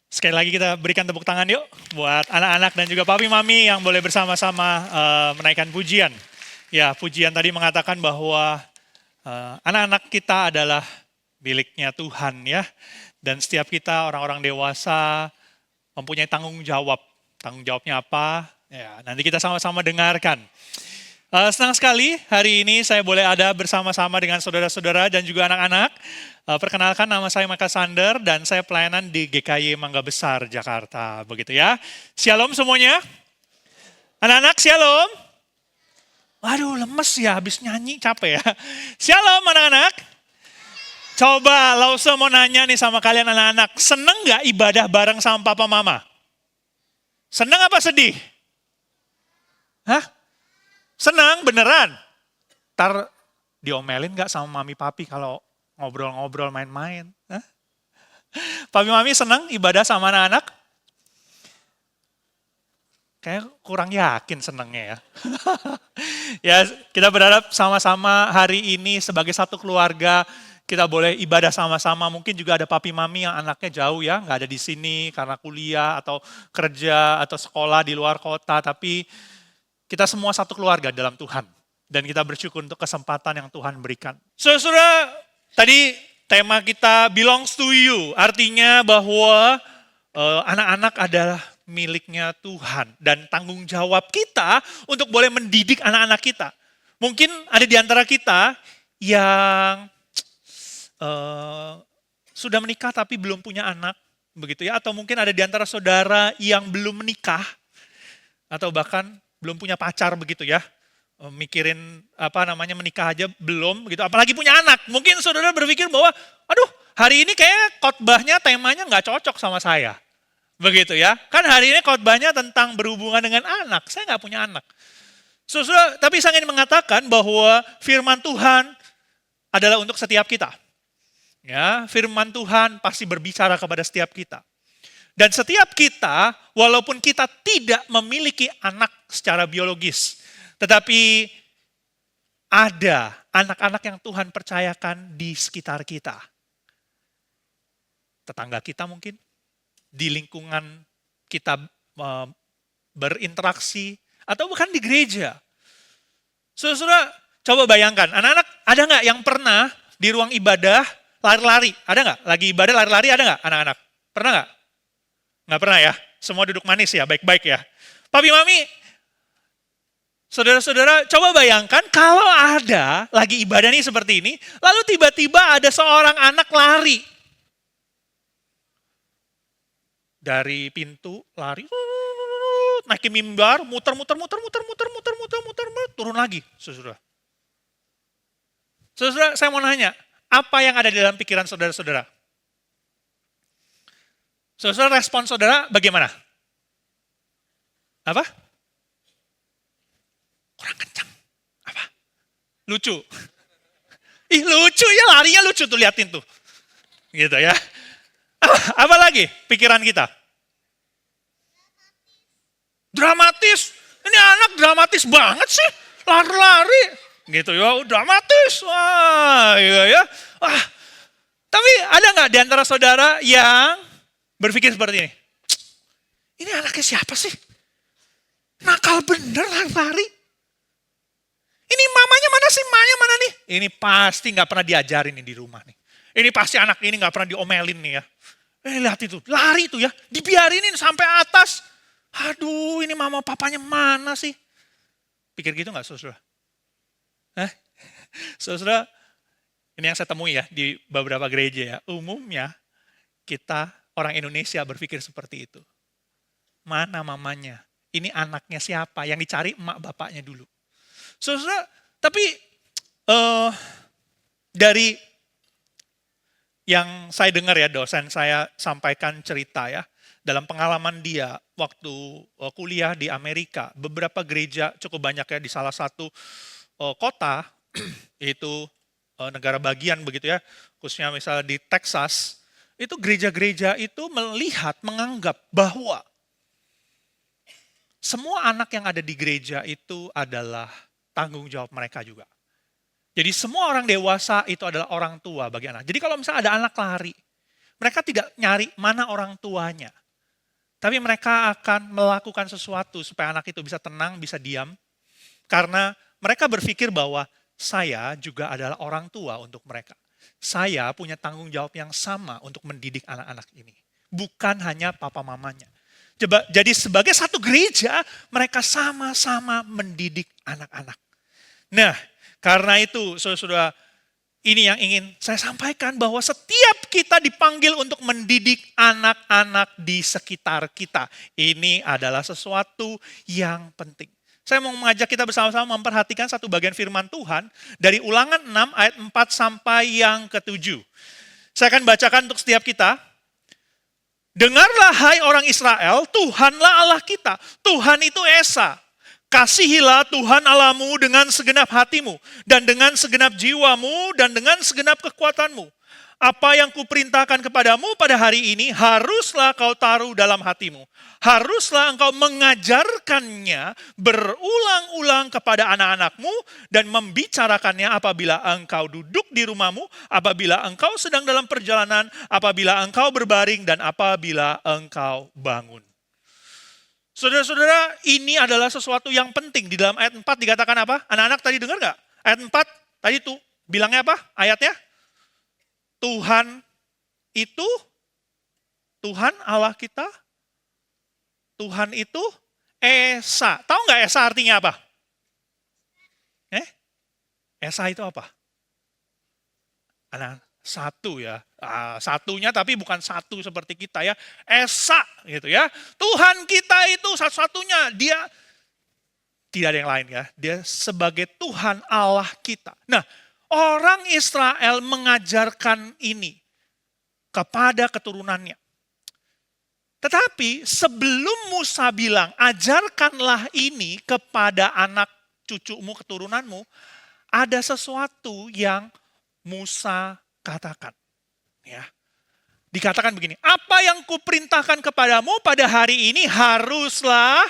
Sekali lagi kita berikan tepuk tangan yuk buat anak-anak dan juga papi mami yang boleh bersama-sama menaikkan pujian. Ya, pujian tadi mengatakan bahwa anak-anak kita adalah miliknya Tuhan ya. Dan setiap kita orang-orang dewasa mempunyai tanggung jawab. Tanggung jawabnya apa? Ya, nanti kita sama-sama dengarkan. Senang sekali hari ini saya boleh ada bersama-sama dengan saudara-saudara dan juga anak-anak. Perkenalkan nama saya Maka Sander dan saya pelayanan di GKY Mangga Besar, Jakarta. Begitu ya. Shalom semuanya. Anak-anak shalom. Waduh lemes ya habis nyanyi capek ya. Shalom anak-anak. Coba Lause mau nanya nih sama kalian anak-anak. Seneng gak ibadah bareng sama papa mama? Seneng apa sedih? Hah? Senang beneran. Ntar diomelin gak sama mami papi kalau ngobrol-ngobrol main-main? Hah? Papi mami senang ibadah sama anak-anak? Kayak kurang yakin senangnya ya. Ya kita berharap sama-sama hari ini sebagai satu keluarga kita boleh ibadah sama-sama. Mungkin juga ada papi mami yang anaknya jauh ya, nggak ada di sini karena kuliah atau kerja atau sekolah di luar kota. Tapi kita semua satu keluarga dalam Tuhan. Dan kita bersyukur untuk kesempatan yang Tuhan berikan. Saudara, tadi tema kita belongs to you. Artinya bahwa anak-anak adalah miliknya Tuhan. Dan tanggung jawab kita untuk boleh mendidik anak-anak kita. Mungkin ada di antara kita yang sudah menikah tapi belum punya anak. Begitu ya. Atau mungkin ada di antara saudara yang belum menikah. Atau bahkan belum punya pacar begitu ya, mikirin menikah aja belum gitu, apalagi punya anak. Mungkin saudara berpikir bahwa, aduh hari ini kayak khotbahnya temanya nggak cocok sama saya, begitu ya. Kan hari ini khotbahnya tentang berhubungan dengan anak, saya nggak punya anak. Saudara, tapi saya ingin mengatakan bahwa firman Tuhan adalah untuk setiap kita. Ya, firman Tuhan pasti berbicara kepada setiap kita. Dan setiap kita, walaupun kita tidak memiliki anak secara biologis, tetapi ada anak-anak yang Tuhan percayakan di sekitar kita. Tetangga kita mungkin, di lingkungan kita berinteraksi, atau bahkan di gereja. Saudara, coba bayangkan, anak-anak ada nggak yang pernah di ruang ibadah lari-lari? Ada nggak? Lagi ibadah lari-lari ada nggak anak-anak? Pernah nggak? Nggak pernah ya, semua duduk manis ya, baik-baik ya. Papi mami, saudara-saudara coba bayangkan kalau ada lagi ibadah nih seperti ini, lalu tiba-tiba ada seorang anak lari. Dari pintu lari, naikin mimbar, muter, turun lagi, saudara. Saudara, saya mau nanya, apa yang ada di dalam pikiran saudara-saudara? Saudara, respon saudara bagaimana? Apa? Kurang kencang. Apa? Lucu. Ih lucu ya, larinya lucu tuh, liatin tuh. Gitu ya. Apa lagi pikiran kita? Dramatis. Ini anak dramatis banget sih. Lari-lari. Gitu ya, dramatis. Wah, iya ya. Wah. Tapi ada nggak di antara saudara yang berpikir seperti ini? Ini anaknya siapa sih? Nakal bener lari-lari. Ini mamanya mana sih? Mamanya mana nih? Ini pasti nggak pernah diajarin nih di rumah nih. Ini pasti anak ini nggak pernah diomelin nih ya. Lihat itu, lari itu ya. Dibiarinin sampai atas. Aduh, ini mama papanya mana sih? Pikir gitu nggak, saudara? Saudara, ini yang saya temui ya di beberapa gereja ya. Umumnya kita orang Indonesia berpikir seperti itu. Mana mamanya? Ini anaknya siapa? Yang dicari emak bapaknya dulu. Saudara, tapi dari yang saya dengar ya, dosen saya sampaikan cerita ya, dalam pengalaman dia waktu kuliah di Amerika, beberapa gereja cukup banyak ya di salah satu kota, yaitu negara bagian begitu ya, khususnya misalnya di Texas, itu gereja-gereja itu menganggap bahwa semua anak yang ada di gereja itu adalah tanggung jawab mereka juga. Jadi semua orang dewasa itu adalah orang tua bagi anak. Jadi kalau misalnya ada anak lari, Mereka tidak nyari mana orang tuanya. Tapi mereka akan melakukan sesuatu supaya anak itu bisa tenang, bisa diam. Karena mereka berpikir bahwa saya juga adalah orang tua untuk mereka. Saya punya tanggung jawab yang sama untuk mendidik anak-anak ini. Bukan hanya papa mamanya. Jadi sebagai satu gereja, mereka sama-sama mendidik anak-anak. Nah, karena itu saudara-saudara, ini yang ingin saya sampaikan bahwa setiap kita dipanggil untuk mendidik anak-anak di sekitar kita. Ini adalah sesuatu yang penting. Saya mau mengajak kita bersama-sama memperhatikan satu bagian firman Tuhan dari Ulangan 6 ayat 4 sampai yang ke-7. Saya akan bacakan untuk setiap kita. Dengarlah hai orang Israel, Tuhanlah Allah kita. Tuhan itu Esa. Kasihilah Tuhan Allahmu dengan segenap hatimu, dan dengan segenap jiwamu, dan dengan segenap kekuatanmu. Apa yang kuperintahkan kepadamu pada hari ini, haruslah kau taruh dalam hatimu. Haruslah engkau mengajarkannya berulang-ulang kepada anak-anakmu, dan membicarakannya apabila engkau duduk di rumahmu, apabila engkau sedang dalam perjalanan, apabila engkau berbaring, dan apabila engkau bangun. Saudara-saudara, ini adalah sesuatu yang penting. Di dalam ayat 4 dikatakan apa? Anak-anak tadi dengar gak? Ayat 4 tadi tuh bilangnya apa ayatnya? Tuhan itu, Tuhan Allah kita, Tuhan itu Esa. Tahu gak Esa artinya apa? Esa itu apa? Anak satu ya. Satunya tapi bukan satu seperti kita ya. Esa gitu ya. Tuhan kita itu satu-satunya. Dia tidak ada yang lain ya. Dia sebagai Tuhan Allah kita. Nah, orang Israel mengajarkan ini kepada keturunannya. Tetapi sebelum Musa bilang, ajarkanlah ini kepada anak cucumu, keturunanmu, ada sesuatu yang Musa katakan. Ya. Dikatakan begini, apa yang kuperintahkan kepadamu pada hari ini haruslah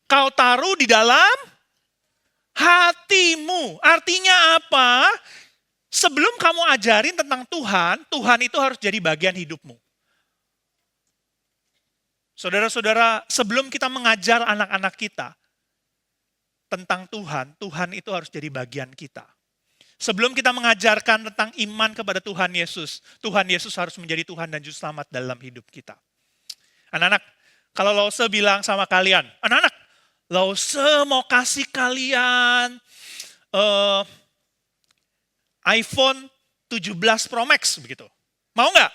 kau taruh di dalam hatimu. Artinya apa? Sebelum kamu ajarin tentang Tuhan, Tuhan itu harus jadi bagian hidupmu. Saudara-saudara, sebelum kita mengajar anak-anak kita tentang Tuhan, Tuhan itu harus jadi bagian kita. Sebelum kita mengajarkan tentang iman kepada Tuhan Yesus harus menjadi Tuhan dan Juru Selamat dalam hidup kita. Anak-anak, kalau Lause bilang sama kalian, anak-anak, Lause mau kasih kalian iPhone 17 Pro Max begitu. Mau nggak?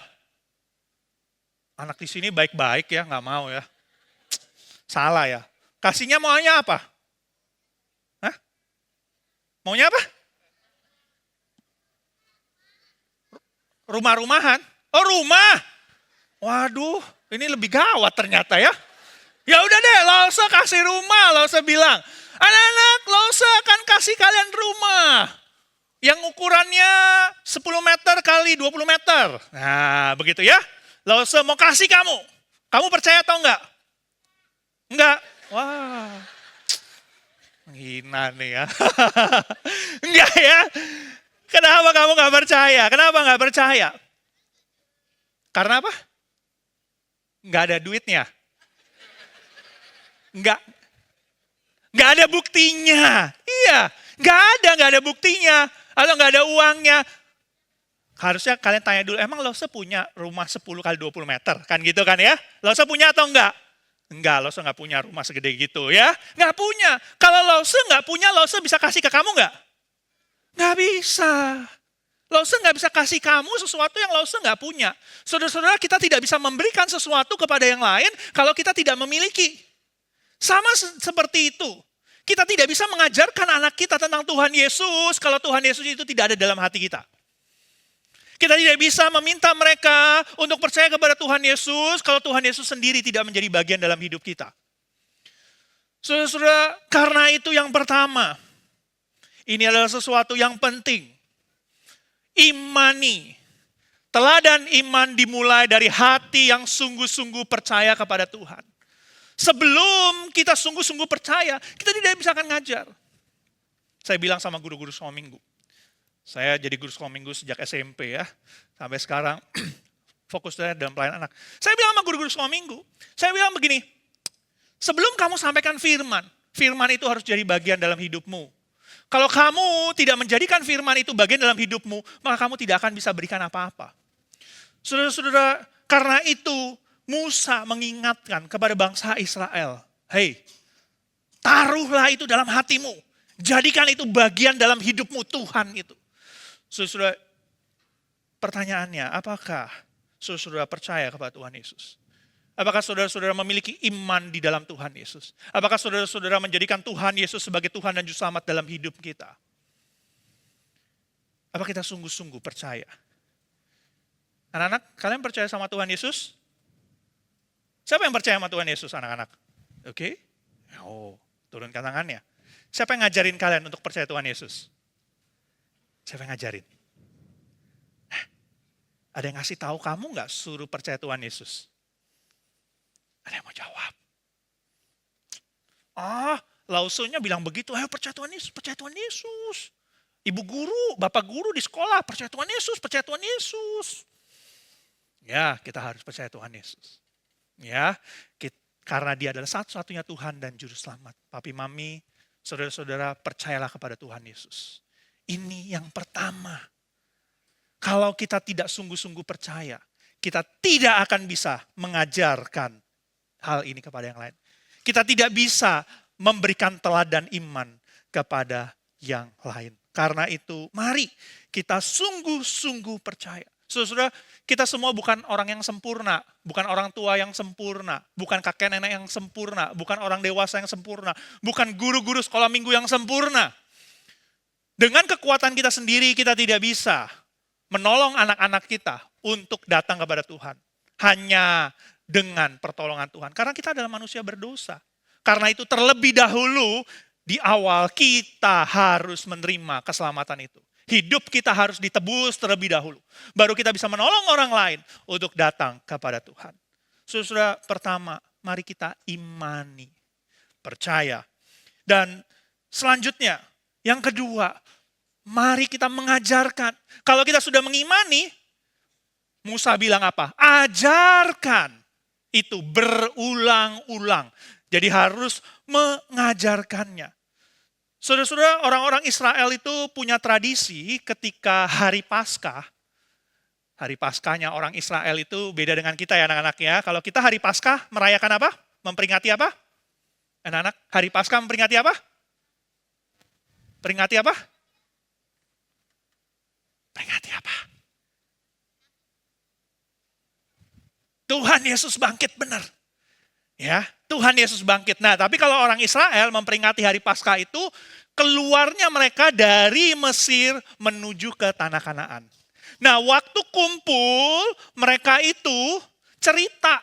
Anak di sini baik-baik ya, nggak mau ya. Salah ya. Kasihnya maunya apa? Hah? Maunya apa? Rumah-rumahan? Oh, rumah. Waduh, ini lebih gawat ternyata ya. Ya udah deh, Lause kasih rumah. Lause bilang, anak-anak, Lause akan kasih kalian rumah. Yang ukurannya 10 meter kali 20 meter. Nah, begitu ya. Lause mau kasih kamu. Kamu percaya atau enggak? Enggak. Wah. Menghina nih ya. Enggak ya. Kenapa kamu gak percaya? Kenapa gak percaya? Karena apa? Gak ada duitnya. Gak ada buktinya. Iya, gak ada buktinya. Atau gak ada uangnya. Harusnya kalian tanya dulu, emang Lause punya rumah 10 kali 20 meter? Kan gitu kan ya? Lause punya atau enggak? Enggak, Lause gak punya rumah segede gitu ya. Gak punya. Kalau Lause gak punya, Lause bisa kasih ke kamu gak? Nggak bisa. Lause nggak bisa kasih kamu sesuatu yang Lause nggak punya. Saudara-saudara, kita tidak bisa memberikan sesuatu kepada yang lain kalau kita tidak memiliki. Sama seperti itu. Kita tidak bisa mengajarkan anak kita tentang Tuhan Yesus kalau Tuhan Yesus itu tidak ada dalam hati kita. Kita tidak bisa meminta mereka untuk percaya kepada Tuhan Yesus kalau Tuhan Yesus sendiri tidak menjadi bagian dalam hidup kita. Saudara-saudara, karena itu yang pertama, ini adalah sesuatu yang penting. Imani. Teladan iman dimulai dari hati yang sungguh-sungguh percaya kepada Tuhan. Sebelum kita sungguh-sungguh percaya, kita tidak bisa akan ngajar. Saya bilang sama guru-guru sekolah minggu. Saya jadi guru sekolah minggu sejak SMP ya. Sampai sekarang Fokus dalam pelayanan anak. Saya bilang sama guru-guru sekolah minggu, saya bilang begini, sebelum kamu sampaikan firman, firman itu harus jadi bagian dalam hidupmu. Kalau kamu tidak menjadikan firman itu bagian dalam hidupmu, maka kamu tidak akan bisa berikan apa-apa. Saudara-saudara, karena itu Musa mengingatkan kepada bangsa Israel, hei, taruhlah itu dalam hatimu. Jadikan itu bagian dalam hidupmu, Tuhan itu. Saudara, pertanyaannya, apakah saudara percaya kepada Tuhan Yesus? Apakah saudara-saudara memiliki iman di dalam Tuhan Yesus? Apakah saudara-saudara menjadikan Tuhan Yesus sebagai Tuhan dan Juru Selamat dalam hidup kita? Apa kita sungguh-sungguh percaya? Anak-anak, kalian percaya sama Tuhan Yesus? Siapa yang percaya sama Tuhan Yesus, anak-anak? Oke? Oh, turunkan tangannya. Siapa yang ngajarin kalian untuk percaya Tuhan Yesus? Siapa yang ngajarin? Ada yang ngasih tahu kamu nggak suruh percaya Tuhan Yesus? Ada yang mau jawab? Lausunya bilang begitu, ayo percaya Tuhan Yesus, percaya Tuhan Yesus. Ibu guru, bapak guru di sekolah, percaya Tuhan Yesus, percaya Tuhan Yesus. Ya, kita harus percaya Tuhan Yesus. Ya, karena dia adalah satu-satunya Tuhan dan Juru Selamat. Papi, mami, saudara-saudara, percayalah kepada Tuhan Yesus. Ini yang pertama. Kalau kita tidak sungguh-sungguh percaya, kita tidak akan bisa mengajarkan hal ini kepada yang lain. Kita tidak bisa memberikan teladan iman kepada yang lain. Karena itu, mari kita sungguh-sungguh percaya. Saudara, kita semua bukan orang yang sempurna, bukan orang tua yang sempurna, bukan kakek nenek yang sempurna, bukan orang dewasa yang sempurna, bukan guru-guru sekolah minggu yang sempurna. Dengan kekuatan kita sendiri, kita tidak bisa menolong anak-anak kita untuk datang kepada Tuhan. Hanya dengan pertolongan Tuhan. Karena kita adalah manusia berdosa. Karena itu terlebih dahulu di awal kita harus menerima keselamatan itu. Hidup kita harus ditebus terlebih dahulu. Baru kita bisa menolong orang lain untuk datang kepada Tuhan. Saudara, pertama, mari kita imani. Percaya. Dan selanjutnya, yang kedua, mari kita mengajarkan. Kalau kita sudah mengimani, Musa bilang apa? Ajarkan. Itu berulang-ulang. Jadi harus mengajarkannya. Saudara-saudara, orang-orang Israel itu punya tradisi ketika hari Paskah. Hari Paskahnya orang Israel itu beda dengan kita ya anak-anak ya. Kalau kita hari Paskah merayakan apa? Memperingati apa? Anak-anak, hari Paskah memperingati apa? Peringati apa? Peringati apa? Tuhan Yesus bangkit benar. Ya, Tuhan Yesus bangkit. Nah, tapi kalau orang Israel memperingati hari Paskah itu, keluarnya mereka dari Mesir menuju ke tanah Kanaan. Nah, waktu kumpul, mereka itu cerita.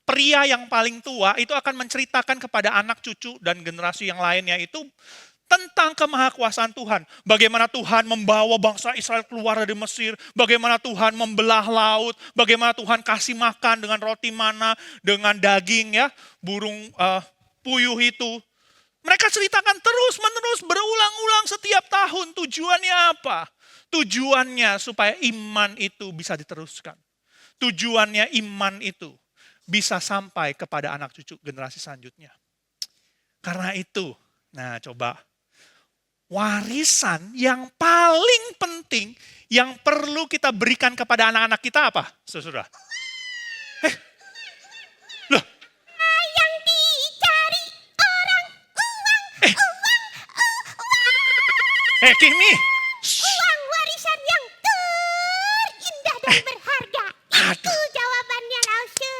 Pria yang paling tua itu akan menceritakan kepada anak cucu dan generasi yang lainnya itu tentang kemahakuasaan Tuhan. Bagaimana Tuhan membawa bangsa Israel keluar dari Mesir. Bagaimana Tuhan membelah laut. Bagaimana Tuhan kasih makan dengan roti mana. Dengan daging ya. Burung puyuh itu. Mereka ceritakan terus-menerus berulang-ulang setiap tahun. Tujuannya apa? Tujuannya supaya iman itu bisa diteruskan. Tujuannya iman itu bisa sampai kepada anak cucu generasi selanjutnya. Karena itu, nah coba. Warisan yang paling penting yang perlu kita berikan kepada anak-anak kita apa, saudara? Loh. Yang dicari orang uang. Kimi. Uang warisan yang terindah dan berharga. Itu jawabannya, Lause.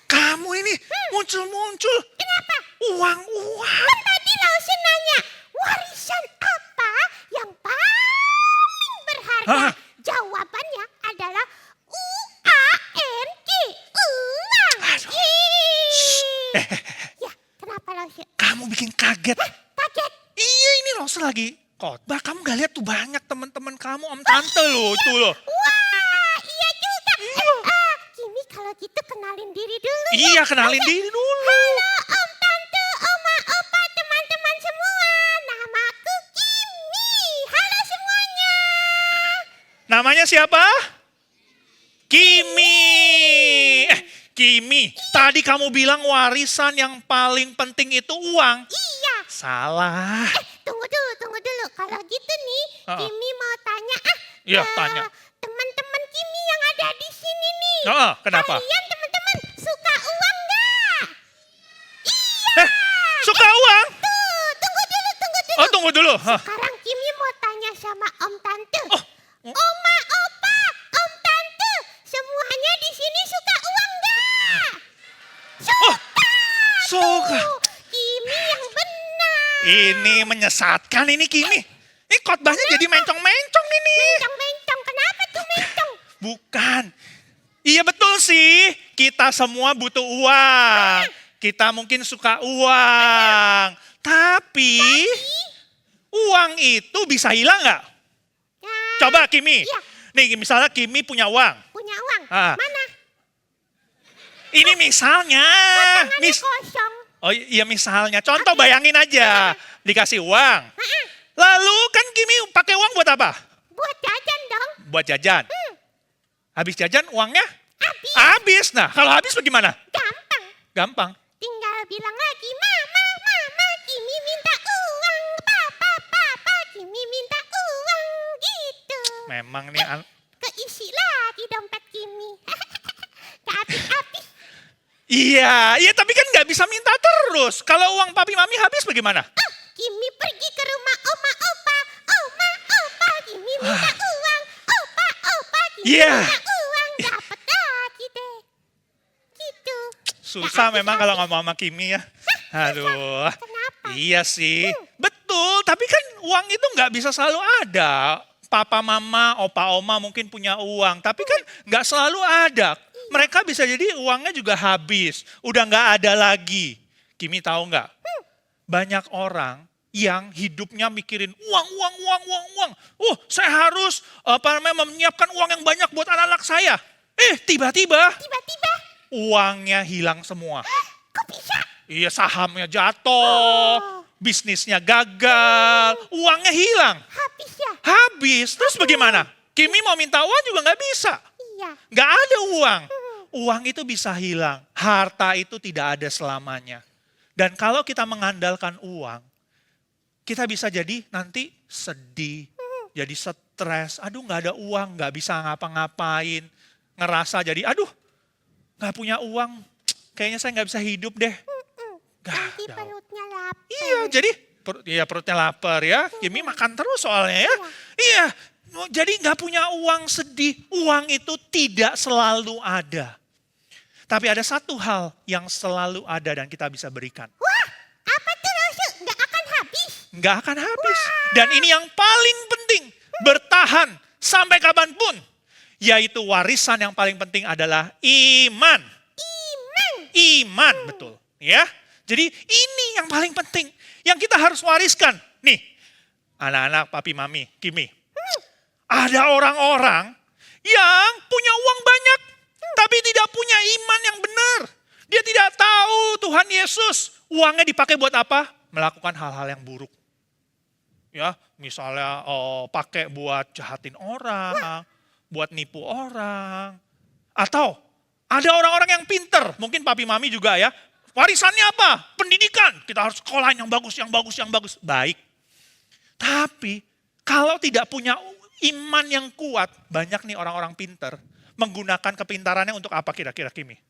Kamu ini muncul-muncul. Kenapa? Uang. Kan tadi Lause nanya, warisan apa yang paling berharga? Jawabannya adalah UANG, uang. Ya, kenapa Lause? Kamu bikin kaget. Kaget? Iya, ini Lause lagi khotbah. Kamu gak lihat tuh banyak teman-teman kamu, om tante loh, itu loh. Wah, iya juga. Kimi kalau gitu kenalin diri dulu ya. Iya, kenalin diri dulu. Halo om, tante, oma, opa, teman-teman semua. Namaku Kimi. Halo semuanya. Namanya siapa? Kimi. Kimi, tadi kamu bilang warisan yang paling penting itu uang. Iya. Salah. Tunggu dulu. Kalau gitu nih, Ah. Kimi mau tanya Iya, ke tanya. teman-teman Kimi yang ada di sini nih. Kenapa? Kalian teman-teman suka uang nggak? Suka uang? Tunggu dulu. Oh, tunggu dulu. Hah. Sekarang Kimi mau tanya sama Om Tante. Oh. Oma, Opa, Om Tante, semuanya di sini suka uang nggak? Suka. Kimi yang benar. Ini menyesatkan ini Kimi. Ini khotbahnya jadi mencong-mencong ini. Mencong, kenapa tuh mencong? Bukan. Iya betul sih. Kita semua butuh uang. Kita mungkin suka uang. Tapi uang itu bisa hilang nggak? Nah, Coba Kimi. Iya. Nih misalnya Kimi punya uang. punya uang. Ah. Mana? Ini misalnya. Tangannya kosong. Oh iya misalnya. Contoh bayangin aja. Dikasih uang. Lalu kan Kimi pakai uang buat apa? Buat jajan dong. Buat jajan. Habis jajan uangnya? Habis. Habis. Nah kalau habis bagaimana? Gampang. Gampang. Tinggal bilang lagi, Mama, Kimi minta uang. Papa, Kimi minta uang. Gitu. Memang nih. Keisi lagi dompet Kimi. Kehabis-habis. Iya tapi kan nggak bisa minta terus. Kalau uang papi mami habis bagaimana? Kimi pergi ke rumah Oma, Opa. Oma, Opa, Kimi minta uang. Opa, Kimi Iya. minta uang. Dapat lagi deh. Gitu. Susah memang kalau ngomong sama Kimi ya. Aduh. Kenapa? Iya sih. Betul, tapi kan uang itu nggak bisa selalu ada. Papa, mama, opa, oma mungkin punya uang. Tapi kan nggak selalu ada. Mereka bisa jadi uangnya juga habis. Udah nggak ada lagi. Kimi tahu nggak? Banyak orang yang hidupnya mikirin uang. Saya harus menyiapkan uang yang banyak buat anak-anak saya. Tiba-tiba Tiba-tiba, uangnya hilang semua. kok bisa? Iya sahamnya jatuh, bisnisnya gagal, uangnya hilang. Habis ya? Habis, terus bagaimana? Kimi mau minta uang juga nggak bisa. Iya. Nggak ada uang. Uang itu bisa hilang, harta itu tidak ada selamanya. Dan kalau kita mengandalkan uang, kita bisa jadi nanti sedih, jadi stres. Aduh nggak ada uang, nggak bisa ngapa-ngapain. Ngerasa jadi aduh nggak punya uang, kayaknya saya nggak bisa hidup deh. Nanti Gak, perutnya lapar. Iya, jadi perutnya lapar ya. Kimi makan terus soalnya ya. Iya, jadi nggak punya uang sedih. Uang itu tidak selalu ada. Tapi ada satu hal yang selalu ada dan kita bisa berikan. Wah, apa tuh Rasul? Nggak akan habis. Nggak akan habis. Dan ini yang paling penting, bertahan sampai kapanpun. Yaitu warisan yang paling penting adalah iman. Iman, betul. Ya. Jadi ini yang paling penting. Yang kita harus wariskan. Nih, anak-anak, papi, mami, Kimi. Ada orang-orang yang punya uang banyak, tapi tidak punya iman yang benar. Dia tidak tahu Tuhan Yesus. Uangnya dipakai buat apa? Melakukan hal-hal yang buruk. Ya, misalnya pakai buat jahatin orang, buat nipu orang. Atau ada orang-orang yang pinter, mungkin papi mami juga ya. Warisannya apa? Pendidikan. Kita harus sekolah yang bagus. Baik. Tapi kalau tidak punya iman yang kuat, banyak nih orang-orang pinter menggunakan kepintarannya untuk apa kira-kira Kimi?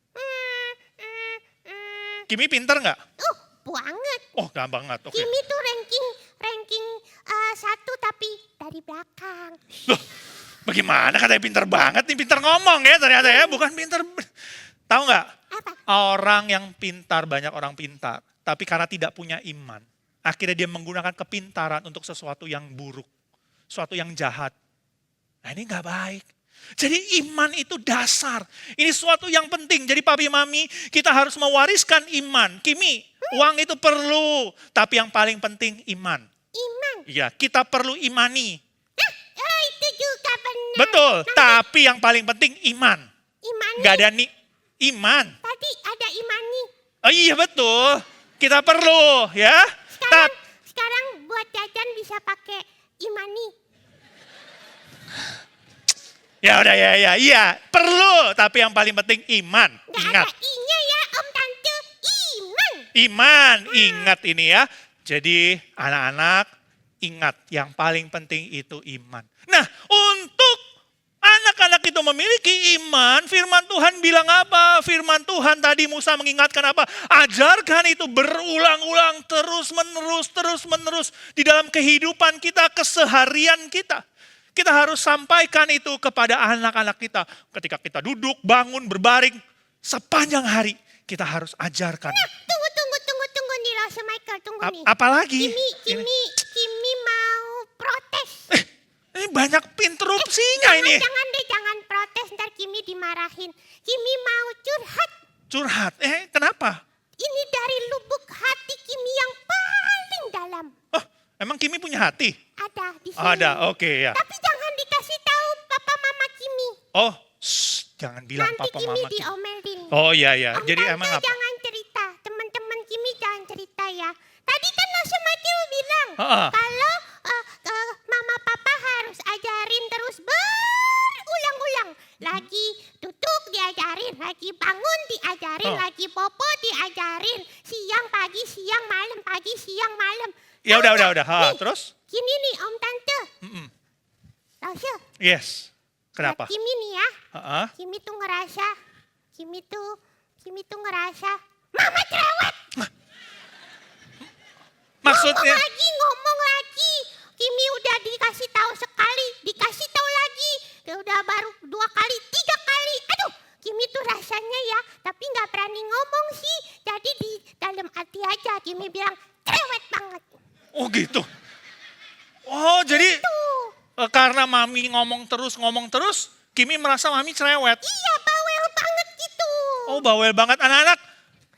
Kimi pinter nggak? Banget. Oh gampang banget. Oke. Kimi tuh ranking 1 tapi dari belakang. Loh, bagaimana katanya pinter banget nih, pinter ngomong ya ternyata ya, bukan pinter. Tahu nggak? Apa? Orang yang pintar, banyak orang pintar, tapi karena tidak punya iman, akhirnya dia menggunakan kepintaran untuk sesuatu yang buruk, sesuatu yang jahat. Nah ini nggak baik. Jadi iman itu dasar. Ini sesuatu yang penting. Jadi papi mami, kita harus mewariskan iman. Kimi, uang itu perlu, tapi yang paling penting iman. Iman. Iya, kita perlu imani. Itu juga benar. Betul, tapi yang paling penting iman. Imani. Nggak ada iman. Tadi ada imani. Oh iya betul, kita perlu ya. Sekarang buat jajan bisa pakai imani. Ya udah ya, iya. Perlu, tapi yang paling penting iman. Nggak Ingat. ada i-nya ya Om Tante. Iman. Iman, ingat ini ya. Jadi anak-anak ingat yang paling penting itu iman. Nah, untuk anak-anak itu memiliki iman, firman Tuhan bilang apa? Firman Tuhan tadi Musa mengingatkan apa? Ajarkan itu berulang-ulang, terus-menerus di dalam kehidupan kita, keseharian kita. Kita harus sampaikan itu kepada anak-anak kita. Ketika kita duduk, bangun, berbaring, sepanjang hari kita harus ajarkan. Tunggu nih Rose Michael, tunggu nih. Apalagi? Kimi mau protes. Ini banyak interupsinya ini. Jangan protes, ntar Kimi dimarahin. Kimi mau curhat. Curhat, kenapa? Ini dari lubuk hati Kimi yang paling dalam. Oh, emang Kimi punya hati? Ada di sini. Ada, oke ya. Tapi jangan dikasih tahu papa mama Kimi. Oh, jangan bilang Nanti papa Kimi mama Kimi. diomelin. Oh iya. Om Jadi Tante emang apa? jangan cerita. Teman-teman Kimi jangan cerita ya. Tadi kan Rose Michael bilang kalau mama papa harus ajarin terus berulang-ulang. Lagi duduk diajarin, lagi bangun diajarin, lagi popo diajarin. Siang pagi, siang malam, pagi siang malam. Ya udah. Nih, Terus? Gini nih Om Tante. Rose, Yes. Kenapa? Kimi nih ya. Heeh. Kimi tuh ngerasa mama cerewet. Maksudnya? Ngomong lagi. Kimi udah dikasih tahu sekali, dikasih tahu lagi. Udah baru 2 kali, 3 kali. Aduh, Kimi tuh rasanya ya, tapi nggak berani ngomong sih. Jadi di dalam hati aja Kimi bilang cerewet banget. Oh gitu. Oh jadi Tuh. karena mami ngomong terus, Kimi merasa mami cerewet. Iya, bawel banget gitu. Oh bawel banget anak-anak.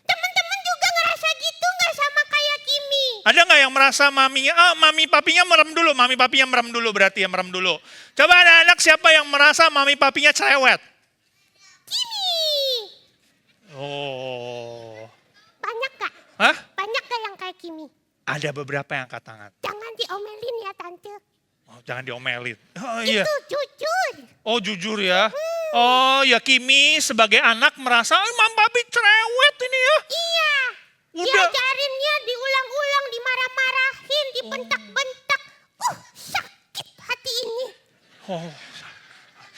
Temen-temen juga ngerasa gitu nggak sama kayak Kimi? Ada nggak yang merasa mami papinya merem dulu, mami papinya merem dulu berarti ya merem dulu. Coba anak-anak siapa yang merasa mami papinya cerewet? Kimi. Oh. Banyak gak? Hah? Banyak gak yang kayak Kimi? Ada beberapa yang angkat tangan. Jangan diomelin ya Tante. Oh, jangan diomelin. Oh iya. Itu jujur. Oh jujur ya. Oh ya Kimi sebagai anak merasa mam papi cerewet ini ya. Iya. Udah. Diajarinnya diulang-ulang, dimarah-marahin, dibentak-bentak. Sakit hati ini. Oh.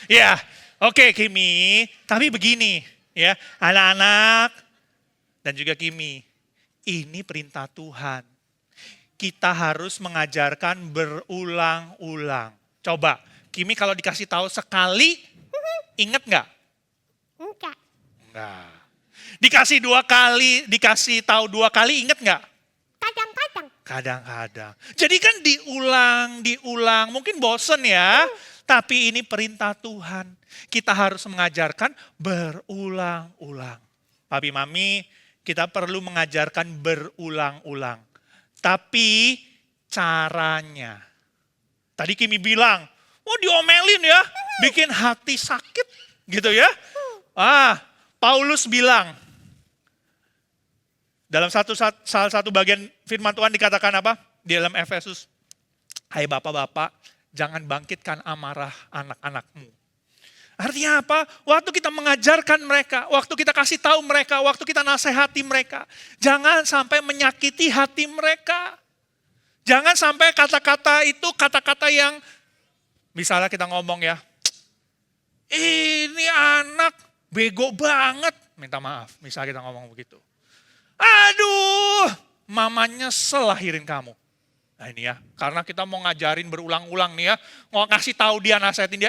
Ya, oke Kimi. Tapi begini ya, anak-anak dan juga Kimi. Ini perintah Tuhan. Kita harus mengajarkan berulang-ulang. Coba, Kimi kalau dikasih tahu sekali, inget nggak? Enggak. Enggak. Dikasih 2 kali, dikasih tahu 2 kali, inget nggak? Kadang-kadang. Kadang-kadang. Jadi kan diulang. Mungkin bosen ya. Tapi ini perintah Tuhan. Kita harus mengajarkan berulang-ulang. Papi mami, kita perlu mengajarkan berulang-ulang. Tapi caranya. Tadi Kimi bilang, oh diomelin ya. Bikin hati sakit gitu ya. Paulus bilang. Dalam salah satu bagian firman Tuhan dikatakan apa? Di dalam Efesus. Hai bapak-bapak, jangan bangkitkan amarah anak-anakmu. Artinya apa? Waktu kita mengajarkan mereka, waktu kita kasih tahu mereka, waktu kita nasihati mereka. Jangan sampai menyakiti hati mereka. Jangan sampai kata-kata itu kata-kata yang, misalnya kita ngomong ya, ini anak bego banget. Minta maaf, misalnya kita ngomong begitu. Aduh, mama nyesel lahirin kamu. Nah ini ya, karena kita mau ngajarin berulang-ulang nih ya, mau ngasih tahu dia, nasihatin dia,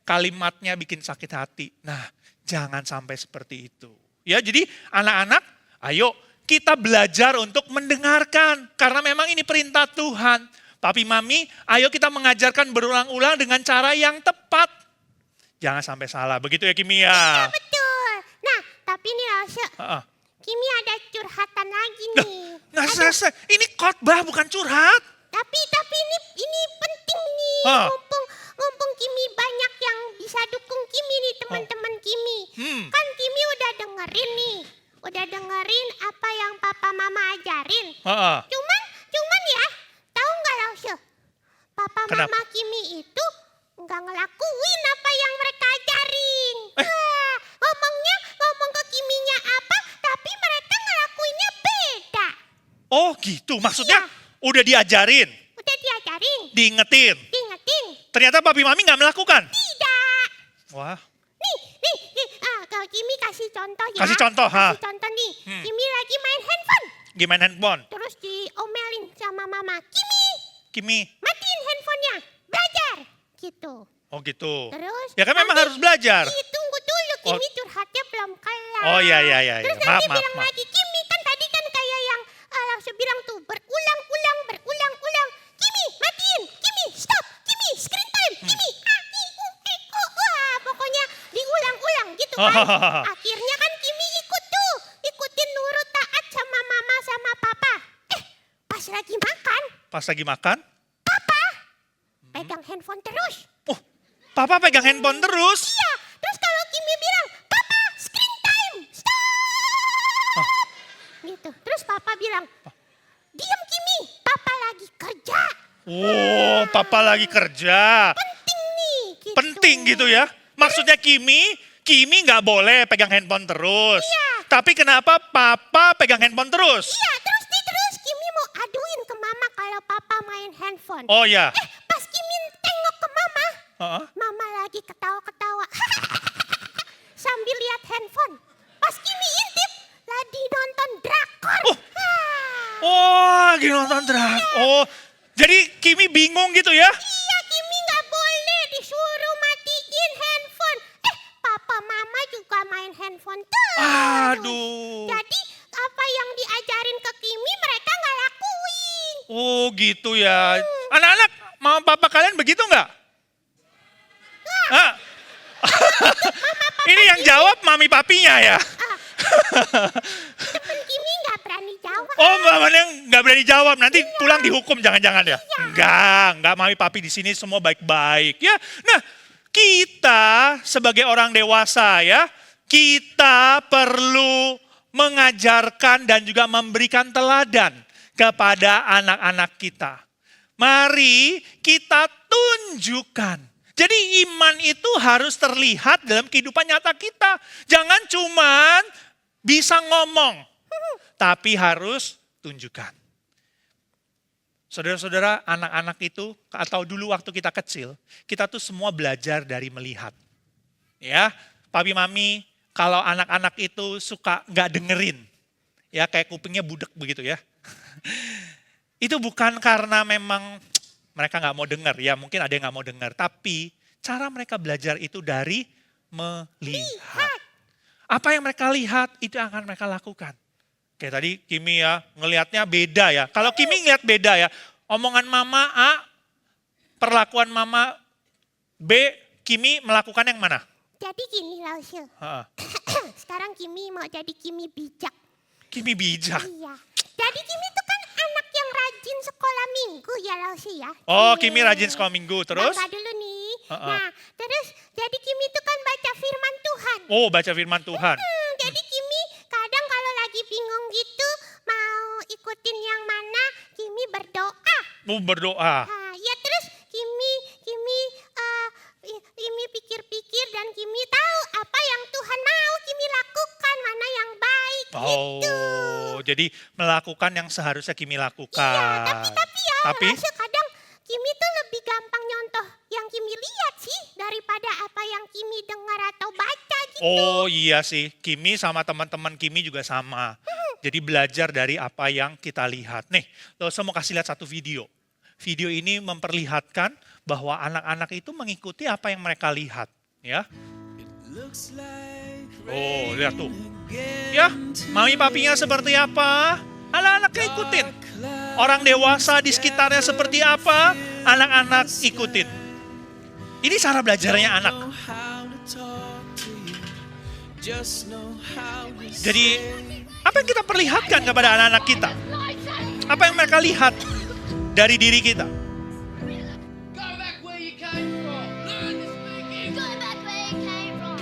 kalimatnya bikin sakit hati. Nah, jangan sampai seperti itu. Ya, jadi anak-anak, ayo kita belajar untuk mendengarkan. Karena memang ini perintah Tuhan. Papi, mami, ayo kita mengajarkan berulang-ulang dengan cara yang tepat. Jangan sampai salah. Begitu ya, Kimi ya? Iya, betul. Nah, tapi nih Rose, Kimi ada curhatan lagi nih. Nggak selesai. Ini khotbah bukan curhat. Tapi ini penting nih. Mumpung Kimi banyak yang bisa dukung Kimi nih, teman-teman Kimi. Kan Kimi udah dengerin nih. Udah dengerin apa yang papa mama ajarin. Cuman ya, tahu nggak Rose? Papa Kenapa? mama Kimi itu nggak ngelakuin apa yang mereka ajarin. Ngomong ke Kiminya apa, tapi mereka ngelakuinnya beda. Oh gitu, maksudnya udah diajarin, Udah diajarin, diingetin. Ternyata papi mami nggak melakukan. tidak. Wah, Nih, kalau Kimi kasih contoh ya. Kasih contoh, ha. Kasih contoh nih. Kimi lagi main handphone. gimana handphone? Terus diomelin sama mama. Kimi, Kimi, matiin handphonenya. Belajar. Gitu. oh gitu. Terus Ya kan memang nanti- harus belajar. Tunggu dulu, Kimi curhatnya belum kelar. Oh iya. Terus Maaf. nanti bilang lagi, Kimi kan tadi kan kayak yang langsung bilang tuh berulang-ulang. Kimi, matiin. Kimi, stop. Kimi, screen time. Kimi, pokoknya diulang-ulang gitu kan. Akhirnya kan Kimi ikutin nurut taat sama mama sama papa. Pas lagi makan, Pas lagi makan, pegang handphone terus. oh, papa pegang handphone terus. Iya, terus kalau Kimi bilang, papa screen time, stop. Gitu, terus papa bilang, diam Kimi, papa lagi kerja. Oh, papa lagi kerja. Penting nih. Gitu. Penting gitu ya. Maksudnya Kimi nggak boleh pegang handphone terus. Iya. Tapi kenapa papa pegang handphone terus? Iya, terus Kimi mau aduin ke mama kalau papa main handphone. Oh ya. Pas Kimi tengok ke mama, Heeh. mama lagi ketawa-ketawa. Sambil lihat handphone. Pas Kimi intip, lagi nonton drakor. Oh, lagi nonton drama. Oh, jadi Kimi bingung gitu ya? Iya, Kimi nggak boleh disuruh matiin handphone. Papa mama juga main handphone terus. Aduh. Jadi apa yang diajarin ke Kimi mereka nggak lakuin. Oh gitu ya. Anak-anak, mama papa kalian begitu nggak? Hah? Ini yang jawab mami papinya ya? Temen Kimi nggak berani jawab. Oh, mamanya nggak berani jawab. Nanti pulang dihukum jangan-jangan ya? Enggak mami papi di sini semua baik-baik ya. Nah, kita sebagai orang dewasa ya, kita perlu mengajarkan dan juga memberikan teladan kepada anak-anak kita. Mari kita tunjukkan. Jadi iman itu harus terlihat dalam kehidupan nyata kita. Jangan cuman bisa ngomong, tapi harus tunjukkan. Saudara-saudara, anak-anak itu, atau dulu waktu kita kecil, kita tuh semua belajar dari melihat. Ya, papi mami, kalau anak-anak itu suka nggak dengerin, ya kayak kupingnya budek begitu ya. Itu bukan karena memang mereka nggak mau dengar, ya mungkin ada yang nggak mau dengar. Tapi cara mereka belajar itu dari melihat. Apa yang mereka lihat, itu yang akan mereka lakukan. Kayak tadi Kimi ya, ngelihatnya beda ya. Kalau Kimi ngelihat beda ya, omongan mama A, perlakuan mama B, Kimi melakukan yang mana? Jadi gini Lausil. Sekarang Kimi mau jadi Kimi bijak. Kimi bijak. Iya. Jadi Kimi tuh kan anak yang rajin sekolah minggu ya Lausil ya. Oh, Kimi rajin sekolah minggu, terus? Baca dulu nih. Nah, terus jadi Kimi tuh kan baca firman Tuhan. Oh, baca firman Tuhan. Jadi Kimi kadang kalau lagi bingung gitu mau ikutin yang mana, Kimi berdoa. Oh, berdoa. Nah, ya terus Kimi pikir-pikir dan Kimi tahu apa yang Tuhan mau Kimi lakukan, mana yang baik gitu. Oh, jadi melakukan yang seharusnya Kimi lakukan. Iya, tapi rasa kadang Kimi tuh lebih gampang nyontoh yang Kimi lihat sih daripada apa yang Kimi dengar atau baca gitu. Oh iya sih, Kimi sama teman-teman Kimi juga sama. Jadi belajar dari apa yang kita lihat. Nih, saya mau kasih lihat satu video. Video ini memperlihatkan bahwa anak-anak itu mengikuti apa yang mereka lihat. Ya. Oh, lihat tuh. Ya, mami papinya seperti apa? Anak-anaknya ikutin. Orang dewasa di sekitarnya seperti apa? Anak-anak ikutin. Ini cara belajarnya anak. Jadi, apa yang kita perlihatkan kepada anak-anak kita? Apa yang mereka lihat dari diri kita? Go back where you came from. Learn to speak English. Go back where you came from.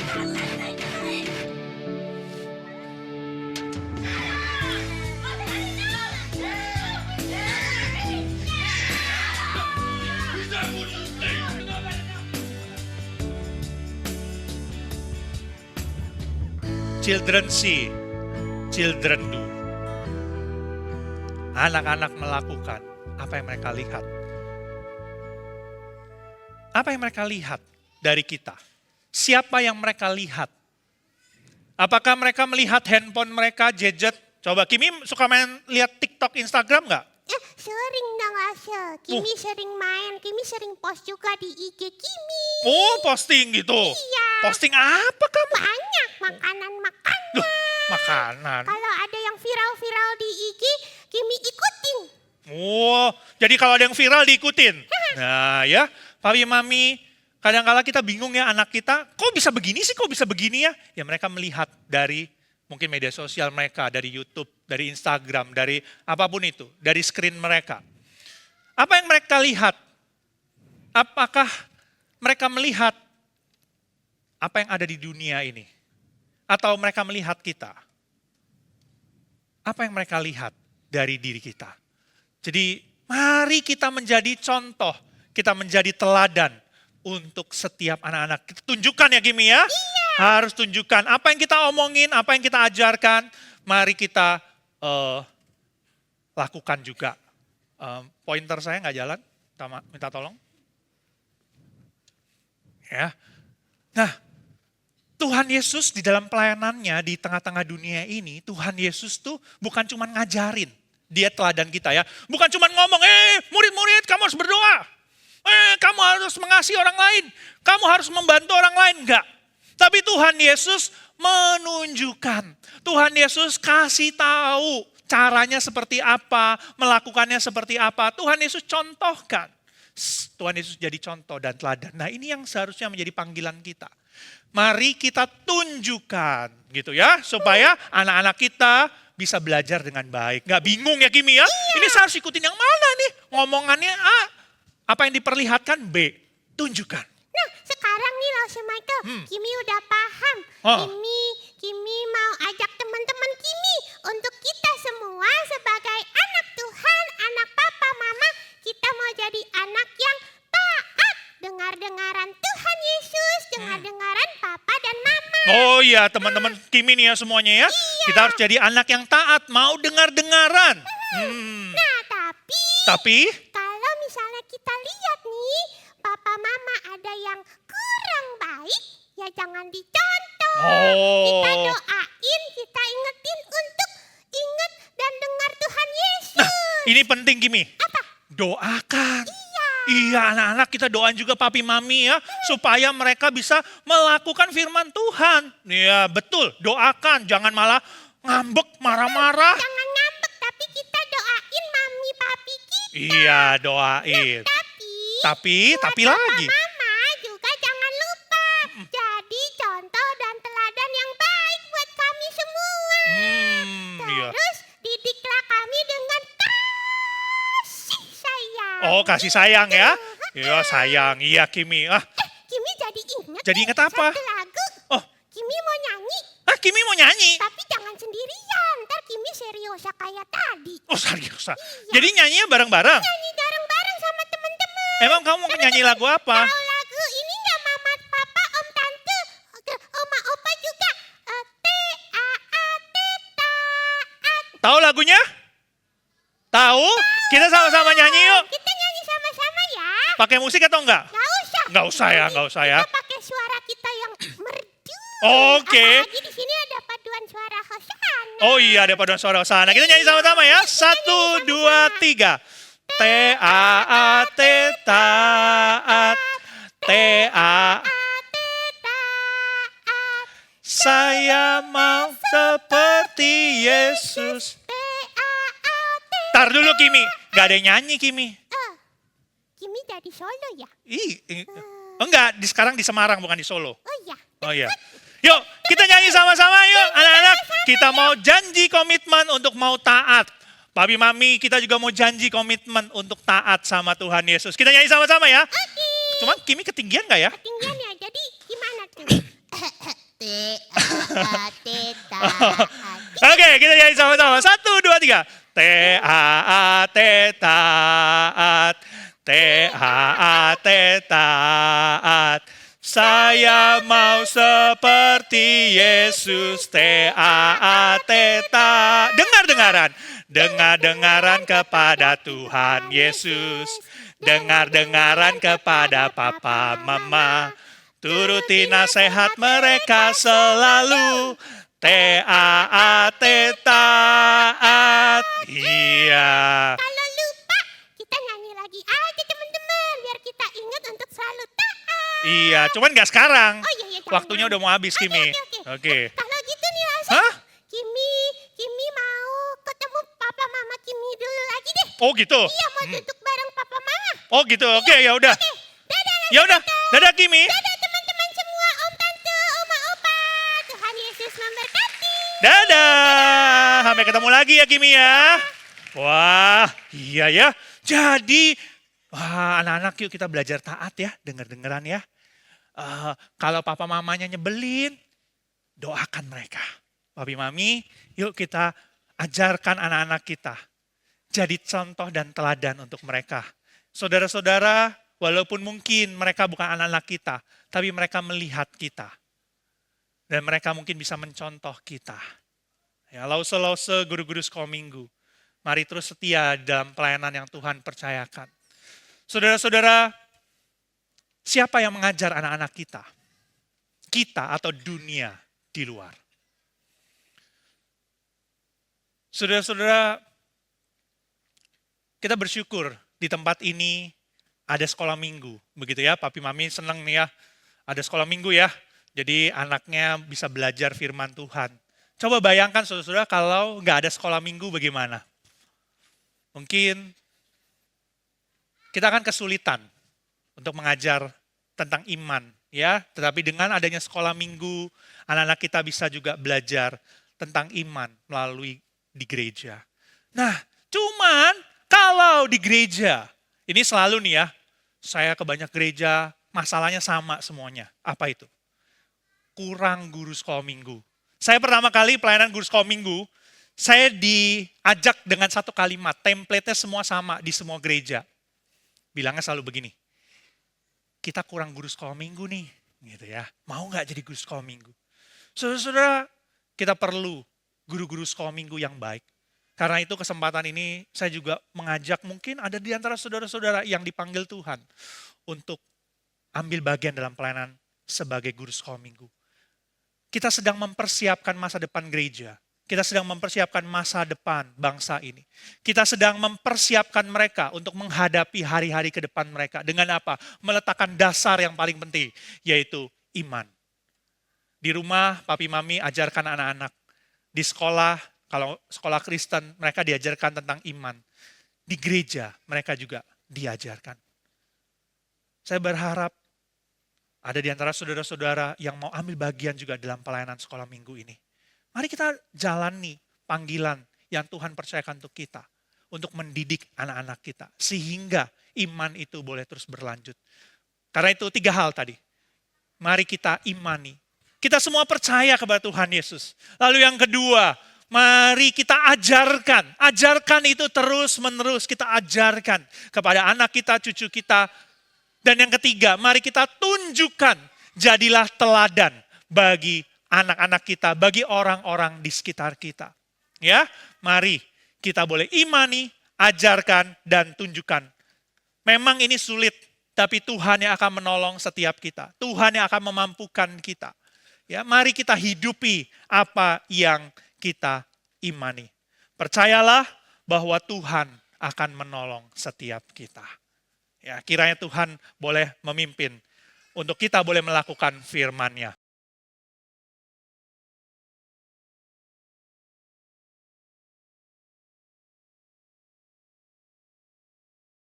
Children see, children do. Anak-anak melakukan apa yang mereka lihat. Apa yang mereka lihat dari kita? Siapa yang mereka lihat? Apakah mereka melihat handphone mereka, gadget? Coba, Kimi suka main lihat TikTok, Instagram nggak? Sering dong Asya. Kimi sering main, Kimi sering post juga di IG Kimi. Oh, posting gitu? Iya. Posting apa kamu? Banyak makanan-makanan. Duh, makanan. Kalau ada yang viral-viral di IG, Kimi ikutin. Oh, jadi kalau ada yang viral diikutin. Nah ya, Papi Mami, kadang-kala kita bingung ya anak kita, kok bisa begini sih, kok bisa begini ya? Ya mereka melihat dari mungkin media sosial mereka, dari YouTube, dari Instagram, dari apapun itu, dari screen mereka. Apa yang mereka lihat? Apakah mereka melihat apa yang ada di dunia ini? Atau mereka melihat kita? Apa yang mereka lihat dari diri kita? Jadi mari kita menjadi contoh, kita menjadi teladan untuk setiap anak-anak. Kita tunjukkan ya Kimi ya. Harus tunjukkan apa yang kita omongin, apa yang kita ajarkan. Mari kita lakukan juga. Pointer saya nggak jalan, minta tolong. Ya. Nah, Tuhan Yesus di dalam pelayanannya di tengah-tengah dunia ini, Tuhan Yesus tuh bukan cuma ngajarin. Dia teladan kita ya. Bukan cuma ngomong, murid-murid kamu harus berdoa. Kamu harus mengasihi orang lain. Kamu harus membantu orang lain. Enggak. Tapi Tuhan Yesus menunjukkan. Tuhan Yesus kasih tahu caranya seperti apa, melakukannya seperti apa. Tuhan Yesus contohkan. Tuhan Yesus jadi contoh dan teladan. Nah ini yang seharusnya menjadi panggilan kita. Mari kita tunjukkan gitu ya. Supaya anak-anak kita bisa belajar dengan baik. Gak bingung ya Kimi ya. Ini saya harus ikutin yang mana nih. Ngomongannya A. Apa yang diperlihatkan B. Tunjukkan. Nah sekarang nih Lause Michael, Kimi udah paham. Kimi mau ajak teman-teman Kimi untuk kita semua sebagai anak Tuhan, anak papa, mama. Kita mau jadi anak yang taat. Dengar-dengaran Tuhan Yesus, dengar-dengaran papa dan mama. Oh iya teman-teman Kimi nih ya semuanya ya. Kita harus jadi anak yang taat, mau dengar-dengaran. Nah tapi Tapi kalau misalnya kita lihat nih, papa mama ada yang kurang baik, ya jangan dicontoh. Kita doain, kita ingetin untuk ingat dan dengar Tuhan Yesus. nah ini penting Kimi. Apa? Doakan. Iya anak-anak kita doain juga papi mami ya. Supaya mereka bisa melakukan firman Tuhan. Iya betul, doakan. Jangan malah ngambek, marah-marah. Jangan ngambek, tapi kita doain mami papi kita. Iya doain. Tapi lagi. Mama juga jangan lupa. Jadi contoh dan teladan yang baik buat kami semua. Iya. Terus didiklah kami dengan kasih sayang. Oh kasih sayang ya. Iya sayang, iya Kimi. Kimi jadi ingat. Jadi ingat apa? Satu lagu. Oh. Kimi mau nyanyi. Kimi mau nyanyi? Tapi jangan sendirian. Ntar Kimi seriosa kayak tadi. Oh serius. Jadi nyanyinya bareng-bareng? Nyanyi bareng-bareng sama teman-teman. Emang kamu mau nyanyi lagu apa? Tahu lagu ini nggak mama, papa, om, tante, oma, opa juga. T-A-A-T, taat. Tahu lagunya? Tahu? Kita sama-sama nyanyi yuk. Kita nyanyi sama-sama ya. Pakai musik atau enggak? Nggak usah ya. Kita pakai suara kita yang merdu. Oke. Apalagi di sini ada paduan suara Hosana. Oh iya ada paduan suara Hosana. Kita nyanyi sama-sama ya. 1, 2, 3. T-A-A-T taat. T-A-A-T taat. Saya mau seperti Yesus. T-A-A-T. Tar dulu Kimi. Gak ada yang nyanyi Kimi. Kimi dari Solo ya? Enggak, sekarang di Semarang bukan di Solo. Oh iya. Oh iya. Yuk, kita nyanyi sama-sama yuk anak-anak. Kita mau janji komitmen untuk mau taat. Papi Mami kita juga mau janji komitmen untuk taat sama Tuhan Yesus. Kita nyanyi sama-sama ya. Cuman Kimi ketinggian gak ya? Ketinggian ya, jadi gimana tuh? T-A-A-T taat. Oke, kita nyanyi sama-sama. 1, 2, 3. T-A-A-T taat. T-A-A-T taat. Saya mau seperti Yesus, T-A-A-T-ta. Dengar-dengaran. Dengar-dengaran kepada Tuhan Yesus. Dengar-dengaran kepada papa, mama. Turuti nasihat mereka selalu. T-A-A-T, taat. Iya. Kalau lupa, kita nyanyi lagi aja teman-teman. Biar kita ingat untuk selalu taat. Iya, cuman nggak sekarang. Oh iya, iya. Waktunya udah mau habis, Kimi. Oke. Kalau gitu nih Asep. Hah? Kimi mau ketemu papa mama Kimi dulu lagi deh. Oh gitu. Iya, mau duduk bareng papa mama. Oh gitu. Oke, ya udah. Dadah. Ya udah. Dadah, Kimi. Dadah teman-teman semua, om tante, oma opa. Tuhan Yesus memberkati. Dadah. Sampai ketemu lagi ya, Kimi ya. Wah, iya ya. Jadi, anak-anak yuk kita belajar taat ya. Dengar-dengaran ya. Kalau papa mamanya nyebelin, doakan mereka. Papi mami, yuk kita ajarkan anak-anak kita. Jadi contoh dan teladan untuk mereka. Saudara-saudara, walaupun mungkin mereka bukan anak-anak kita, tapi mereka melihat kita. Dan mereka mungkin bisa mencontoh kita. Ya, lause-lause guru-guru sekolah minggu. Mari terus setia dalam pelayanan yang Tuhan percayakan. Saudara-saudara, siapa yang mengajar anak-anak kita? Kita atau dunia di luar? Saudara-saudara, kita bersyukur di tempat ini ada sekolah minggu. Begitu ya, papi mami senang nih ya, ada sekolah minggu ya. Jadi anaknya bisa belajar firman Tuhan. Coba bayangkan saudara-saudara kalau nggak ada sekolah minggu bagaimana? Mungkin kita akan kesulitan untuk mengajar tentang iman. Ya, tetapi dengan adanya sekolah minggu, anak-anak kita bisa juga belajar tentang iman melalui di gereja. Nah, cuman kalau di gereja, ini selalu nih ya, saya ke banyak gereja, masalahnya sama semuanya. Apa itu? Kurang guru sekolah minggu. Saya pertama kali pelayanan guru sekolah minggu, saya diajak dengan satu kalimat, template-nya semua sama di semua gereja. Bilangnya selalu begini, kita kurang guru sekolah minggu nih, gitu ya. Mau nggak jadi guru sekolah minggu? Saudara-saudara, kita perlu guru-guru sekolah minggu yang baik. Karena itu kesempatan ini saya juga mengajak mungkin ada di antara saudara-saudara yang dipanggil Tuhan untuk ambil bagian dalam pelayanan sebagai guru sekolah minggu. Kita sedang mempersiapkan masa depan gereja. Kita sedang mempersiapkan masa depan bangsa ini. Kita sedang mempersiapkan mereka untuk menghadapi hari-hari ke depan mereka. Dengan apa? Meletakkan dasar yang paling penting, yaitu iman. Di rumah, papi mami ajarkan anak-anak. Di sekolah, kalau sekolah Kristen, mereka diajarkan tentang iman. Di gereja, mereka juga diajarkan. Saya berharap ada di antara saudara-saudara yang mau ambil bagian juga dalam pelayanan sekolah minggu ini. Mari kita jalani panggilan yang Tuhan percayakan untuk kita. Untuk mendidik anak-anak kita. Sehingga iman itu boleh terus berlanjut. Karena itu 3 hal tadi. Mari kita imani. Kita semua percaya kepada Tuhan Yesus. Lalu yang kedua, mari kita ajarkan. Ajarkan itu terus-menerus kita ajarkan kepada anak kita, cucu kita. Dan yang ketiga, mari kita tunjukkan. Jadilah teladan bagi anak-anak kita, bagi orang-orang di sekitar kita. Ya, mari kita boleh imani, ajarkan, dan tunjukkan. Memang ini sulit, tapi Tuhan yang akan menolong setiap kita. Tuhan yang akan memampukan kita. Ya, mari kita hidupi apa yang kita imani. Percayalah bahwa Tuhan akan menolong setiap kita. Ya, kiranya Tuhan boleh memimpin untuk kita boleh melakukan firman-Nya.